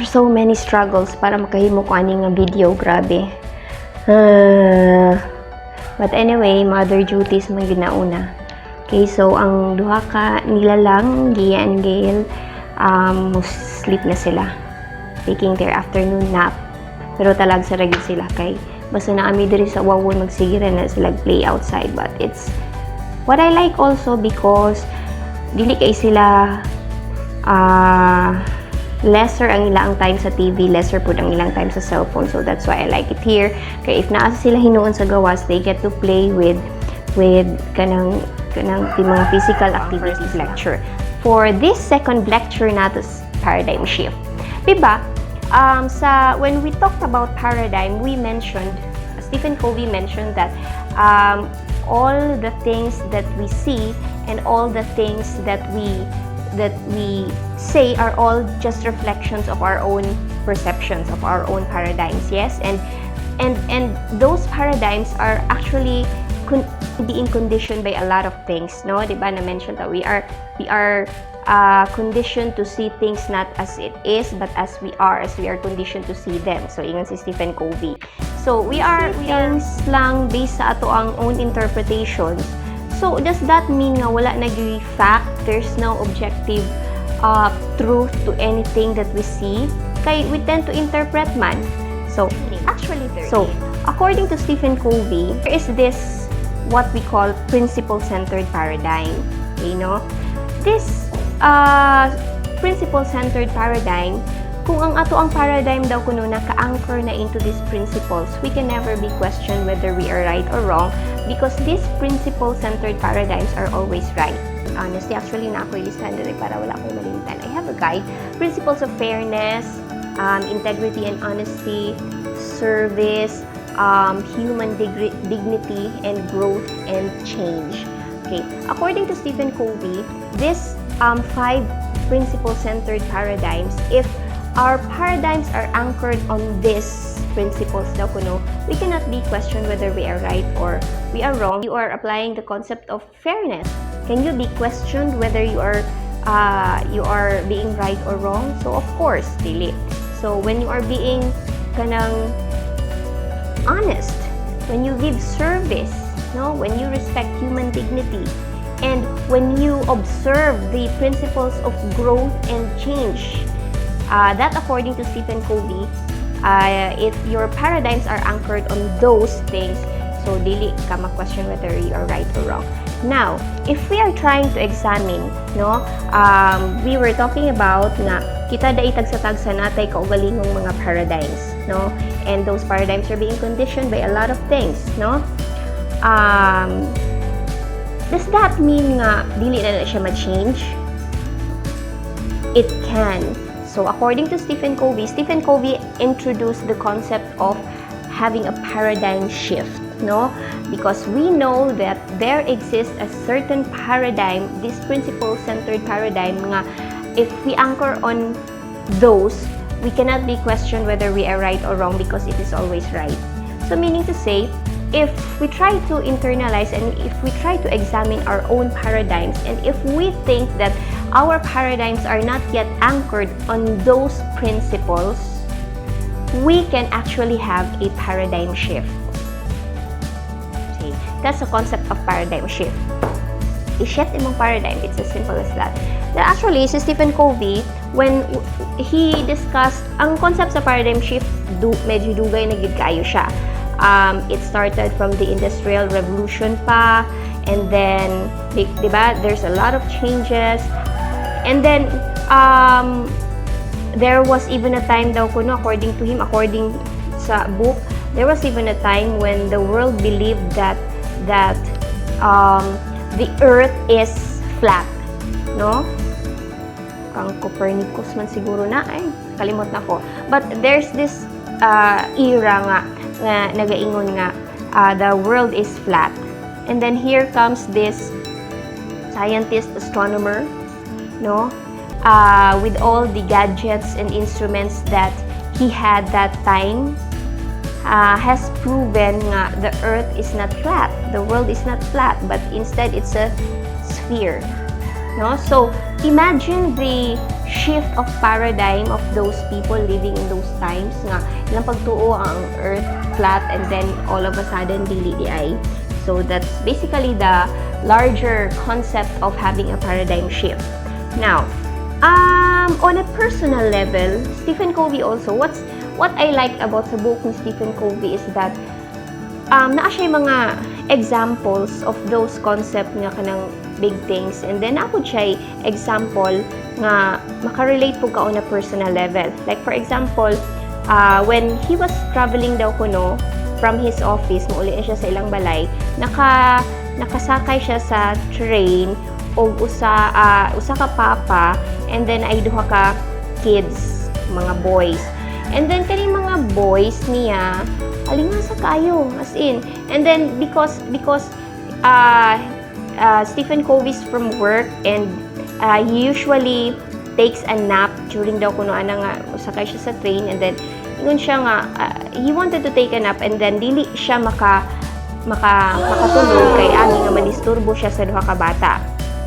so many struggles para makahimo ko ani nga video, grabe. But anyway, mother duties man ginauna. Okay, so ang duha ka nila lang, Gia and Gail, sleep na sila, taking their afternoon nap. Pero talag sa ragid sila kay basta na ami diri sa wawon magsigira na sila play outside. But it's what I like also because dili kay sila lesser ang ilang time sa TV, lesser po ang ilang time sa cellphone. So that's why I like it here. Kaya if naasa sila hinuon sa gawas, they get to play with kanang mga physical activities. Lecture. For this second lecture nato paradigm shift. Diba? When we talked about paradigm, we mentioned, Stephen Covey mentioned that all the things that we see and all the things that we say are all just reflections of our own perceptions, of our own paradigms. Yes, and those paradigms are actually being conditioned by a lot of things, no? Diba na mention that we are conditioned to see things not as it is but as we are conditioned to see them. So ingon si Stephen Covey. So we are things lang based sa ato ang own interpretations. So does that mean nga wala na gyud fact, there's no objective truth to anything that we see? Kay we tend to interpret man. So actually according to Stephen Covey, there is this what we call principle-centered paradigm. You know, this principle-centered paradigm, kung ang ato ang paradigm daw kuno naka-anchor na into these principles, we can never be questioned whether we are right or wrong because these principle-centered paradigms are always right. Honestly, actually na ako i-stand para wala akong malimtan. I have a guide, principles of fairness, integrity and honesty, service, human dignity and growth and change. Okay, according to Stephen Covey, this 5 principle-centered paradigms, if our paradigms are anchored on these principles daw kuno, we cannot be questioned whether we are right or we are wrong. You are applying the concept of fairness. Can you be questioned whether you are being right or wrong? So of course, dili. So when you are being kanang honest, when you give service, no, when you respect human dignity, and when you observe the principles of growth and change, that according to Stephen Covey, if your paradigms are anchored on those things, so dili ka ma-question whether you are right or wrong. Now, if we are trying to examine, no, we were talking about nga kita dai tagsa-tagsa natay kaugalingong mga paradigms, no, and those paradigms are being conditioned by a lot of things, no. Does that mean nga dili na siya ma-change? It can. So according to Stephen Covey introduced the concept of having a paradigm shift, no? Because we know that there exists a certain paradigm, this principle-centered paradigm nga if we anchor on those, we cannot be questioned whether we are right or wrong because it is always right. So meaning to say, if we try to internalize and if we try to examine our own paradigms and if we think that our paradigms are not yet anchored on those principles, we can actually have a paradigm shift. Okay, that's the concept of paradigm shift. I-shift imong paradigm, it's as simple as that. Actually, si Stephen Covey, when he discussed ang concept sa paradigm shift, medyo dugay na gid kayo siya. It started from the Industrial Revolution pa, and then, diba, there's a lot of changes. And then, there was even a time daw kuno, according to him, according sa book, there was even a time when the world believed that the earth is flat, no? Kang Copernicus man siguro na, ay, kalimot na ko. But there's this era nga nagaingon nga the world is flat. And then here comes this scientist, astronomer, no, with all the gadgets and instruments that he had that time, has proven nga the earth is not flat, the world is not flat, but instead it's a sphere, no? So imagine the shift of paradigm of those people living in those times nga ilang pagtuo ang earth flat and then all of a sudden dili di ay. So that's basically the larger concept of having a paradigm shift. Now, on a personal level, Stephen Covey also, what I like about the book ni Stephen Covey is that naa siya mga examples of those concept nga kanang big things, and then ako siya example nga makarelate po ka on a personal level. Like for example, when he was traveling daw kuno from his office, mauli siya sa ilang balay, nakasakay siya sa train og usa ka papa and then ay duha ka kids, mga boys. And then kaning mga boys niya alingasa kayo as in. And then because Stephen Covey's from work and he usually takes a nap during daw kuno ana nga usakay siya sa train, and then ingon siya nga he wanted to take a nap and then dili siya makatulog kay agi nga madisturbo siya sa duha ka bata.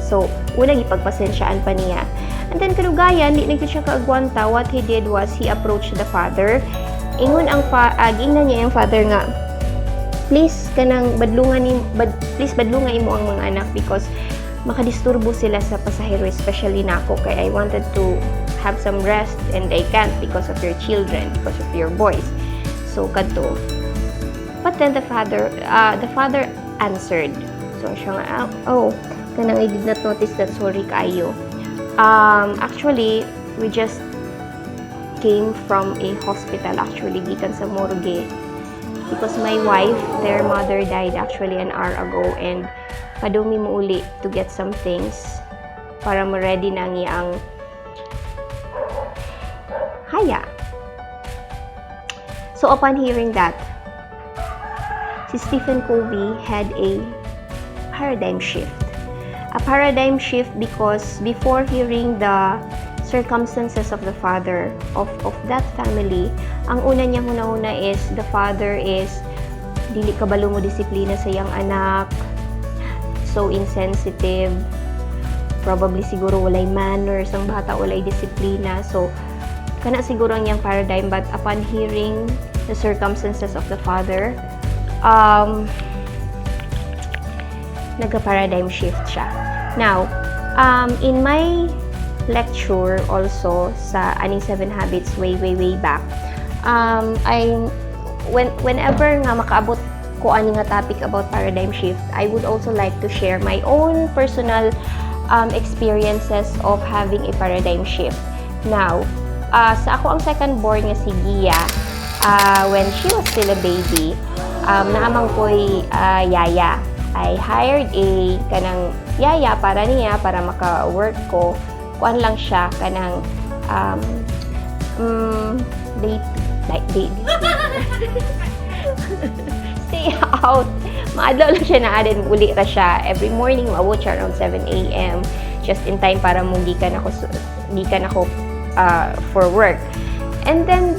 So una gipagpasensyaan pa niya. And then kadugayan di nagto siya kaagwanta. What he did was he approached the father. Ingon ang gingnan niya yung father nga, please badlungan imo ang mga anak because makadisturbo sila sa pasahero, especially nako kay I wanted to have some rest and I can't because of your children, because of your boys. So kadto. But then the father answered. So siya nga, kanang I did not notice that, sorry kayo. Actually, we just came from a hospital, actually gikan sa morgue, because my wife, their mother died actually an hour ago, and padumi mo uli to get some things para ma-ready na ang haya. So upon hearing that, si Stephen Covey had a paradigm shift. A paradigm shift because before hearing the circumstances of the father of that family, ang una niyang una is the father is dili kabalo mo disiplina sa iyang anak, so insensitive, probably siguro walay manners ang bata, walay disiplina. So kana siguro ang iyang paradigm, but upon hearing the circumstances of the father, nagka-paradigm shift siya. Now, in my lecture also sa Aning 7 Habits way back, whenever nga makaabot ko ani nga topic about paradigm shift, I would also like to share my own personal experiences of having a paradigm shift. Now, sa ako ang second born nga si Gia, when she was still a baby, naamang ko'y yaya. I hired a kanang yaya para niya, para maka-work ko. Kuan lang siya, kanang stay out. Maadlaw lang siya na adin, uli ra siya. Every morning, maabot siya around 7 a.m. Just in time para gikan ako for work. And then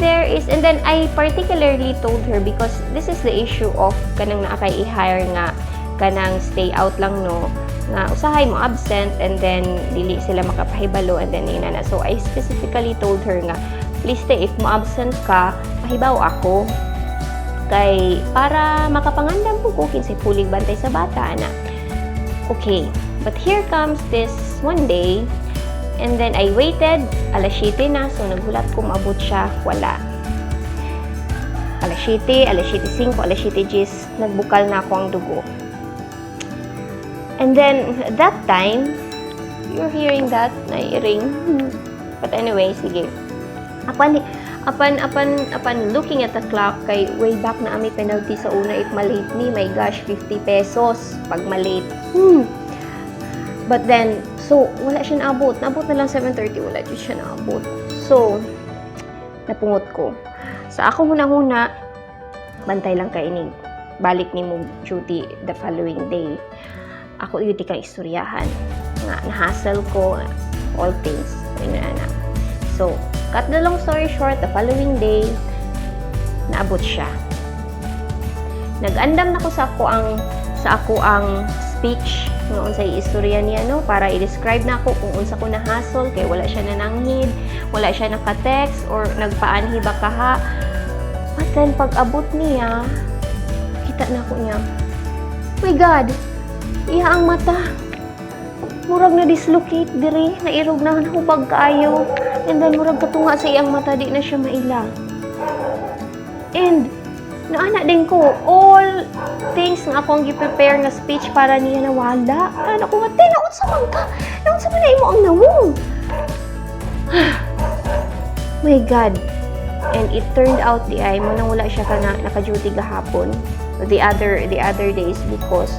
I particularly told her, because this is the issue of kanang naakay i-hire nga kanang stay out lang, no, nga usahay mo absent and then dili sila makapahibalo and then inana. So I specifically told her nga, please stay, if mo absent ka, pahibaw ako kay para makapangandam po ko kinsay pulig bantay sa bata na. Okay, but here comes this one day, and then I waited, alas 7 na, so naghulat ko maabot siya, wala. Alas 7, alas 7:05, alas 7:10, nagbukal na ako ang dugo. And then, that time, you're hearing that, nairing. But anyway, sige. Upon looking at the clock, kay way back na may penalty sa una if malate ni, my gosh, 50 pesos pag malate. But then, so, wala siya naabot. Naabot na lang 7:30, wala siya naabot. So, napungot ko. Sa ako huna-huna, bantay lang kainin. Balik ni mo duty the following day. Ako yun kang istoryahan. Na-hassle ko, all things. So, cut the long story short, the following day, naabot siya. Nag-andam na ko sa ako ang sa ako ang speech noon sa istorya niya, no, para i-describe na ako kung unsa ko nahasol kay wala siya nananghid, wala siya naka-text or nagpaanhi ba kaha. But then pag abot niya, kita na ko niya, my God, iya ang mata murag na dislocate diri, nairog na hubag kaayo, and then murag katunga sa iyang mata, di na siya maila. And naana din ko all things nga akong gi-prepare nga speech para niya nawala. Ano ko nga, naon sa man ka? Naon sa man na imo ang nawong? My God. And it turned out di ay mo nang wala siya naka-duty gahapon the other days because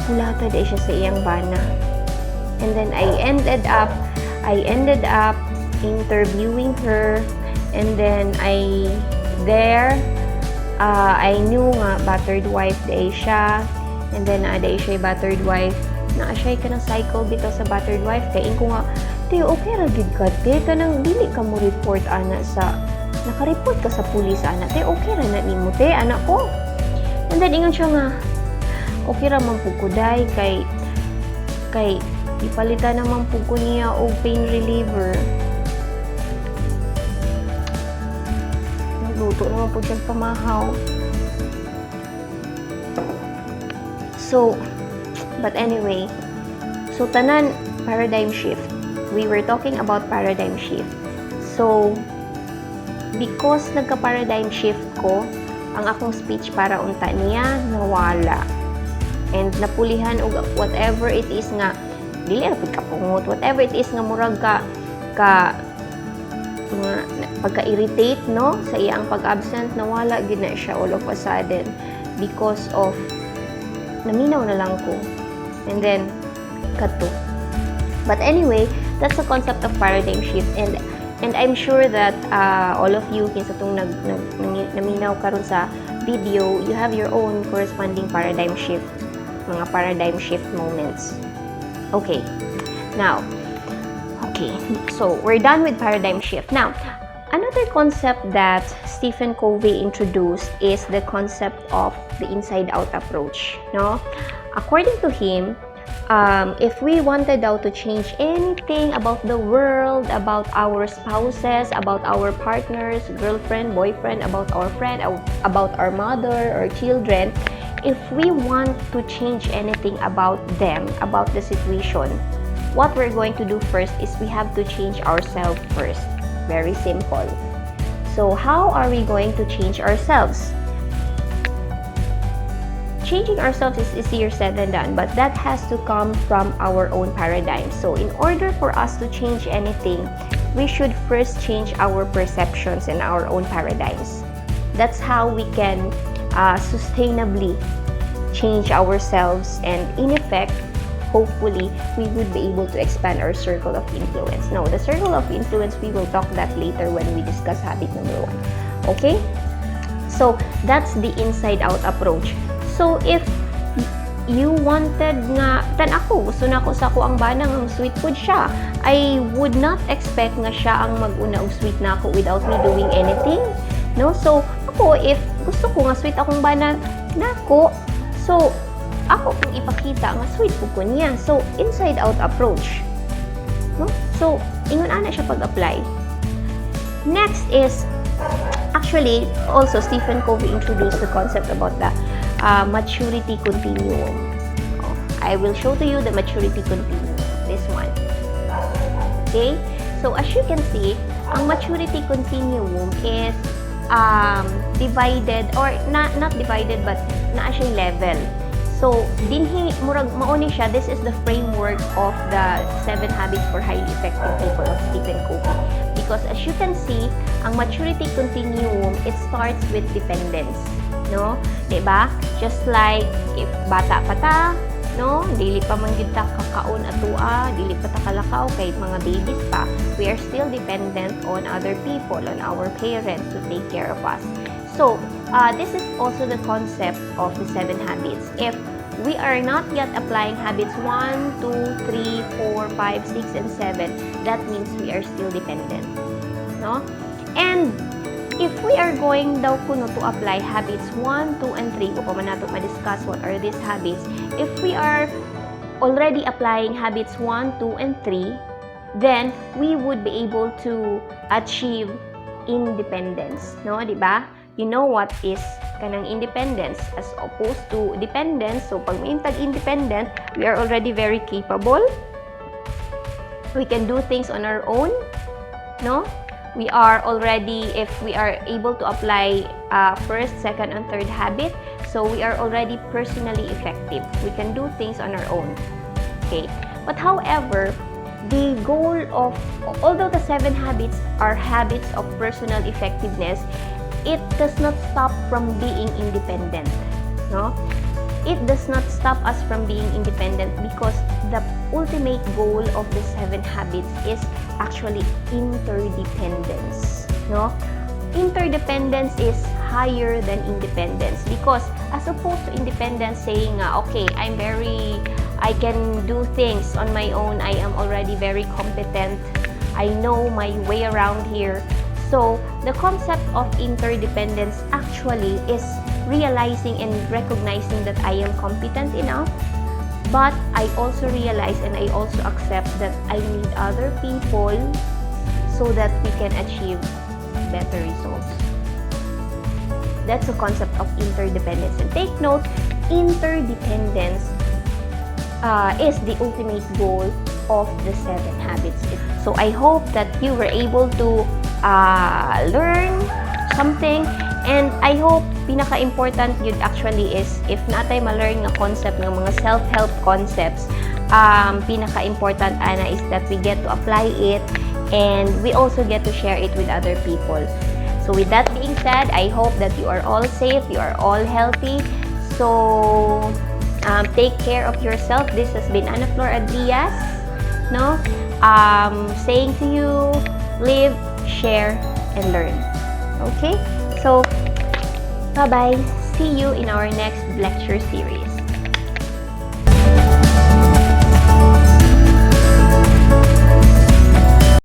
hulata di siya sa iyang bana. And then I ended up interviewing her, and then I knew nga battered wife day siya, and then day siya battered wife na siya ka ng cycle bitaw sa battered wife kay ko nga te okay ra gid ka te kanang dili ka mo report ana sa naka-report ka sa pulis ana te okay ra na nimo te anak ko. And then ingon siya nga okay ra man pud ko day kay ipalitan naman pud ko niya og pain reliever. Luto naman po siyang pamahaw. So, but anyway, so tanan, paradigm shift. We were talking about paradigm shift. So, because nagka-paradigm shift ko, ang akong speech para unta niya, nawala. And napulihan og whatever it is nga, dili na pagkapungot, whatever it is nga murag ka pagka-irritate, no, sa iyang pag-absent, nawala gid na siya all of a sudden because of naminaw na lang ko. And then kato. But anyway, that's the concept of paradigm shift, and I'm sure that all of you kinsa tong naminaw karon sa video, you have your own corresponding paradigm shift, mga paradigm shift moments. Okay. Now, okay, so we're done with paradigm shift. Now, another concept that Stephen Covey introduced is the concept of the inside-out approach. No, according to him, if we wanted out to change anything about the world, about our spouses, about our partners, girlfriend, boyfriend, about our friend, about our mother or children, if we want to change anything about them, about the situation, what we're going to do first is we have to change ourselves first. Very simple. So how are we going to change ourselves? Changing ourselves is easier said than done, but that has to come from our own paradigm. So in order for us to change anything, we should first change our perceptions and our own paradigms. That's how we can sustainably change ourselves, and in effect, hopefully, we would be able to expand our circle of influence. Now, the circle of influence, we will talk that later when we discuss habit number 1. Okay? So, that's the inside-out approach. So, if you wanted nga, tan ako, gusto na ko sa ko ang banang ang sweet food siya, I would not expect nga siya ang mag-una og sweet na ako without me doing anything. No? So, ako, if gusto ko nga sweet akong banang nako, so, ako kung ipakita nga sweet po ko niya. So, inside-out approach. No? So, ingon ana siya pag-apply. Next is, actually, also, Stephen Covey introduced the concept about the maturity continuum. I will show to you the maturity continuum. This one. Okay? So, as you can see, ang maturity continuum is divided, or not divided, but naa siya level. So, dinhi murag mauni siya, this is the framework of the 7 habits for highly effective people of Stephen Covey. Because as you can see, ang maturity continuum, it starts with dependence, no? 'Di ba? Just like if bata pa ta, no? Dili pa man gyud ta kakaon atua, dili pa ta kalakaw kay mga babies pa. We are still dependent on other people, on our parents to take care of us. So, this is also the concept of the 7 habits. If we are not yet applying habits 1, 2, 3, 4, 5, 6, and 7, that means we are still dependent. No? And if we are going daw kuno to apply habits 1, 2, and 3, upo man nato ma-discuss what are these habits. If we are already applying habits 1, 2, and 3, then we would be able to achieve independence, no? Diba? You know what is kanang independence as opposed to dependence. So, pag may tag-independent, we are already very capable. We can do things on our own, no? We are already, if we are able to apply first, second, and third habit, so we are already personally effective. We can do things on our own. Okay? But however, the goal of, although the 7 habits are habits of personal effectiveness, it does not stop from being independent. No? It does not stop us from being independent because the ultimate goal of the 7 habits is actually interdependence. No? Interdependence is higher than independence because as opposed to independence saying, okay, I can do things on my own, I am already very competent, I know my way around here. So, the concept of interdependence actually is realizing and recognizing that I am competent enough, but I also realize and I also accept that I need other people so that we can achieve better results. That's the concept of interdependence. And take note, interdependence is the ultimate goal of the 7 habits. So I hope that you were able to learn something, and I hope pinaka-important yun actually is if natay ma-learn nga concept ng mga self-help concepts, pinaka-important ana is that we get to apply it and we also get to share it with other people. So with that being said, I hope that you are all safe, you are all healthy. So take care of yourself. This has been Ana Flor Adrias, no? Saying to you, live, share, and learn. Okay? So, bye-bye. See you in our next lecture series.